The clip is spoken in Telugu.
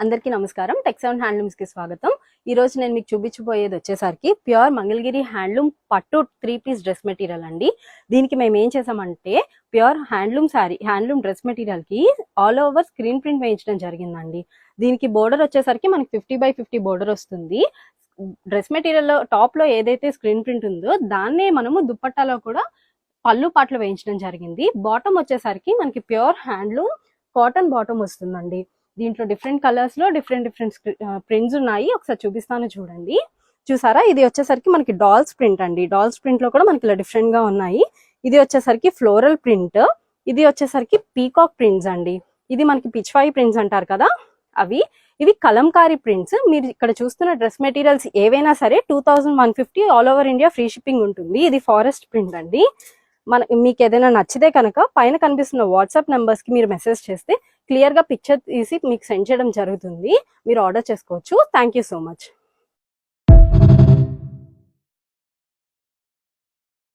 అందరికీ నమస్కారం. టెక్సౌండ్ హ్యాండ్లూమ్స్ కి స్వాగతం. ఈ రోజు నేను మీకు చూపించబోయేది వచ్చేసరికి ప్యూర్ మంగళగిరి హ్యాండ్లూమ్ పట్టు 3-పీస్ డ్రెస్ మెటీరియల్ అండి. దీనికి మేము ఏం చేసామంటే pure handloom sari, handloom dress material కి ఆల్ ఓవర్ స్క్రీన్ ప్రింట్ వేయించడం జరిగిందండి. దీనికి బోర్డర్ వచ్చేసరికి మనకి 50x50 బోర్డర్ వస్తుంది. డ్రెస్ మెటీరియల్ లో టాప్ లో ఏదైతే స్క్రీన్ ప్రింట్ ఉందో దాన్నే మనము దుప్పట్టాలో కూడా పళ్ళు పాటలు వేయించడం జరిగింది. బాటమ్ వచ్చేసరికి మనకి ప్యూర్ హ్యాండ్లూమ్ కాటన్ బాటమ్ వస్తుందండి. దీంట్లో డిఫరెంట్ కలర్స్ లో డిఫరెంట్ ప్రింట్స్ ఉన్నాయి. ఒకసారి చూపిస్తాను చూడండి. చూసారా, ఇది వచ్చేసరికి మనకి డాల్స్ ప్రింట్ అండి. డాల్స్ ప్రింట్ లో కూడా మనకి ఇలా డిఫరెంట్ గా ఉన్నాయి. ఇది వచ్చేసరికి ఫ్లోరల్ ప్రింట్, ఇది వచ్చేసరికి పీకాక్ ప్రింట్స్ అండి. ఇది మనకి పిచ్వాయి ప్రింట్స్ అంటారు కదా అవి. ఇవి కలంకారీ ప్రింట్స్. మీరు ఇక్కడ చూస్తున్న డ్రెస్ మెటీరియల్స్ ఏవైనా సరే 2150 all over India free shipping ఉంటుంది. ఇది ఫారెస్ట్ ప్రింట్ అండి. మీకు ఏదైనా నచ్చితే కనుక పైన కనిపిస్తున్న వాట్సాప్ నెంబర్స్ కి మీరు మెసేజ్ చేస్తే క్లియర్ గా పిక్చర్ తీసి మీకు సెండ్ చేయడం జరుగుతుంది. మీరు ఆర్డర్ చేసుకోవచ్చు. Thank you so much.